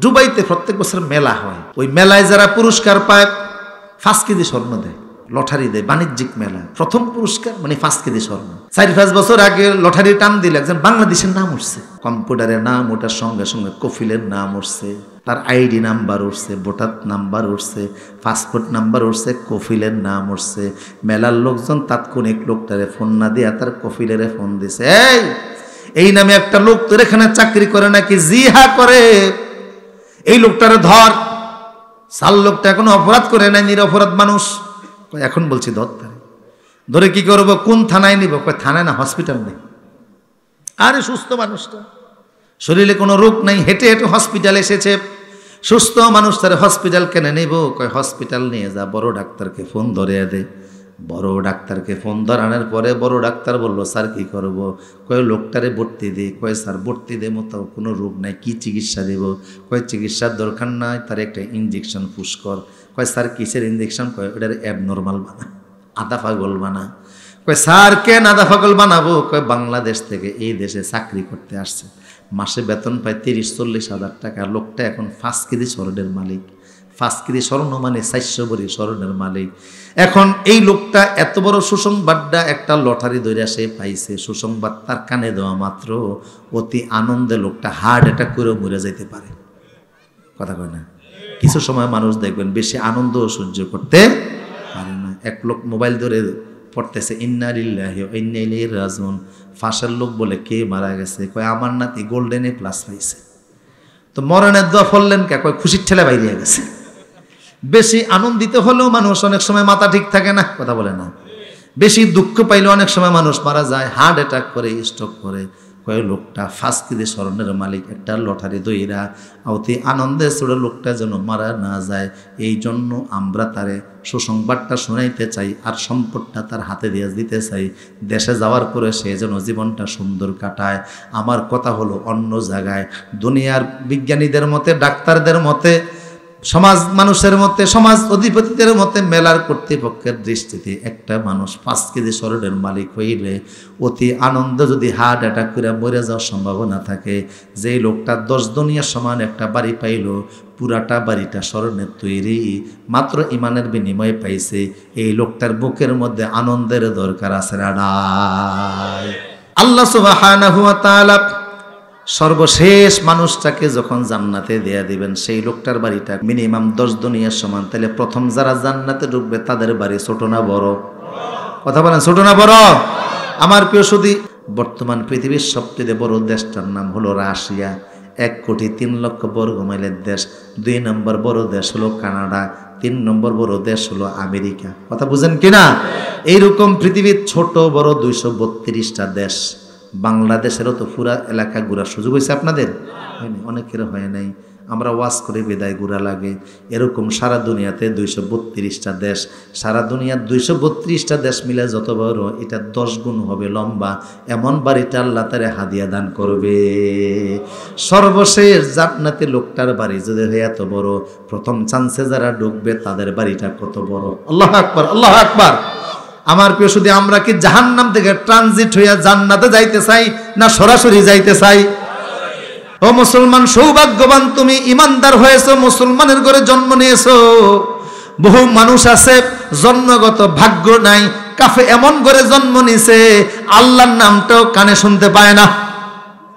দুবাইতে প্রত্যেক বছর মেলা হয়, ওই মেলায় যারা পুরস্কার পায় 5 কেজি স্বর্ণ দেয়, লটারি দেয়, বাণিজ্যিক মেলা। প্রথম পুরস্কার মানে 5 কেজি স্বর্ণ। 4-5 বছর আগে লটারি টান দিলে একজন বাংলাদেশের নাম উঠছে, কম্পিউটারের নাম ওঠার সঙ্গে সঙ্গে কফিলের নাম উঠছে, তার আইডি নাম্বার উঠছে, ভোটার নাম্বার উঠছে, পাসপোর্ট নাম্বার উঠছে, কফিলের নাম উঠছে। মেলার লোকজন তাৎক্ষণিক লোকটারে ফোন না দিয়া তার কফিলের ফোন দিছে, এই নামে একটা লোক তোর এখানে চাকরি করে নাকি? জি হ্যাঁ করে। এই লোকটারে ধর। সাল লোকটা এখনো অপরাধ করে নাই, নিরপরাধ মানুষ। এখন বলছি ধরে কি করবো? কোন থানায় নিব? থানায় না, হসপিটাল নেই। আরে সুস্থ মানুষটা, শরীরে কোনো রোগ নাই, হেঁটে হেঁটে হসপিটাল এসেছে। সুস্থ মানুষ তার হসপিটাল কেন নেব? হসপিটাল নিয়ে যা, বড় ডাক্তারকে ফোন ধরিয়ে দে। বড় ডাক্তারকে ফোন ধরানোর পরে বড় ডাক্তার বলল, স্যার কি করব? লোকটারে ভর্তি দে। স্যার ভর্তি দে মতো কোনো রোগ নাই, কি চিকিৎসা দেব? চিকিৎসার দরকার নাই, তার একটা ইঞ্জেকশন পুশ কর। স্যার কিসের ইঞ্জেকশন? ওটার অ্যাবনর্মাল বানা, আধা পাগল বানা। স্যার কেন আধা পাগল বানাবো? বাংলাদেশ থেকে এই দেশে চাকরি করতে আসছে, মাসে বেতন পায় 30-40 হাজার টাকা। লোকটা এখন 5 কেজি স্বর্ণের মালিক। 5 কেজি স্বর্ণ মানে 400 ভরি স্বর্ণের মালিক। এখন এই লোকটা এত বড় সুসংবাদটা একটা লটারি ধরে সে পাইছে। সুসংবাদ তার কানে দেওয়া মাত্র অতি আনন্দে লোকটা হার্ট অ্যাটাক করে মরে যেতে পারে। কথা কয় না? কিছু সময় মানুষ দেখবেন বেশি আনন্দ সহ্য করতে পারে না। এক লোক মোবাইল ধরে পড়তেছে ইন্না লিল্লাহি ওয়া ইন্না ইলাইহি রাজিউন। ফাঁসের লোক বলে, কে মারা গেছে? আমার নাতি গোল্ডেন এ প্লাস পাইছে। তো মরণের দোয়া পড়লেন কে? খুশির ঠেলা বাইরে গেছে। বেশি আনন্দিত হলেও মানুষ অনেক সময় মাথা ঠিক থাকে না, কথা বলে না। বেশি দুঃখ পাইলে অনেক সময় মানুষ মারা যায়, হার্ট অ্যাটাক করে, স্ট্রোক করে। লোকটা 5 কেজি স্বর্ণের মালিক, একটা লটারি দইরা অতি আনন্দে ছোড়ে লোকটা যেন মারা না যায়, এই জন্য আমরা তারে সুসংবাদটা শোনাইতে চাই, আর সম্পদটা তার হাতে দিয়ে দিতে চাই। দেশে যাওয়ার পরে সে যেন জীবনটা সুন্দর কাটায়। আমার কথা হলো, অন্য জায়গায় দুনিয়ার বিজ্ঞানীদের মতে, ডাক্তারদের মতে, সমাজ মানুষের মতে, সমাজ অধিপতিদের মতে, মেলার কর্তৃপক্ষের দৃষ্টিতে একটা মানুষ 5 কেজি স্বর্ণের মালিক হইলে অতি আনন্দ যদি হার্ট অ্যাটাক করে মরে যাওয়ার সম্ভাবনা থাকে, যেই লোকটা 10 দুনিয়ার সমান একটা বাড়ি পাইল, পুরাটা বাড়িটা স্বর্ণের তৈরি, মাত্র ইমানের বিনিময়ে পাইছে, এই লোকটার বুকের মধ্যে আনন্দের দরকার আছে না নাই? আল্লাহ সুবহানাহু ওয়া তাআলা সর্বশেষ মানুষটাকে যখন জান্নাতে দেয়া দিবেন, সেই লোকটার বাড়িটা মিনিমাম 10 দুনিয়ার সমান। তাহলে প্রথম যারা জান্নাতে ঢুকবে তাদের বাড়ি ছোট না বড়? কথা বলেন, ছোট না বড়? আমার প্রিয় সুধী, বর্তমান পৃথিবীর সবচেয়ে বড় দেশটার নাম হলো রাশিয়া। 1,03,00,000 বর্গ মাইলের দেশ। 2 নম্বর বড় দেশ হলো কানাডা। 3 নম্বর বড় দেশ হলো আমেরিকা। কথা বুঝেন কিনা? এইরকম পৃথিবীর ছোট বড় 232টা দেশ। বাংলাদেশেরও তো পুরা এলাকা ঘোরার সুযোগ হয়েছে আপনাদের? হয়নি, অনেকের হয় নাই। আমরা ওয়াজ করে বিদায় ঘোরা লাগে। এরকম সারা দুনিয়াতে 232টা দেশ। সারা দুনিয়ার 232টা দেশ মিলে যত বড়, এটা 10 গুণ হবে লম্বা। এমন বাড়িটা আল্লাহ তারে হাদিয়া দান করবে। সর্বশেষ জান্নাতে লোকটার বাড়ি যদি হয় এত বড়, প্রথম চান্সে যারা ঢুকবে তাদের বাড়িটা কত বড়! আল্লাহু আকবার, আল্লাহু আকবার। আমার প্রিয় শুধু, আমরা কি জাহান্নাম থেকে ট্রানজিট হইয়া জান্নাতে যাইতে চাই না সরাসরি যাইতে চাই? ও মুসলমান, সৌভাগ্যবান তুমি, ইমানদার হয়েছো, মুসলমানের ঘরে জন্ম নিয়েছো। বহু মানুষ আছে জন্মগত ভাগ্য নাই, কাফে এমন ঘরে জন্ম নিছে, আল্লাহর নামটাও কানে শুনতে পায় না।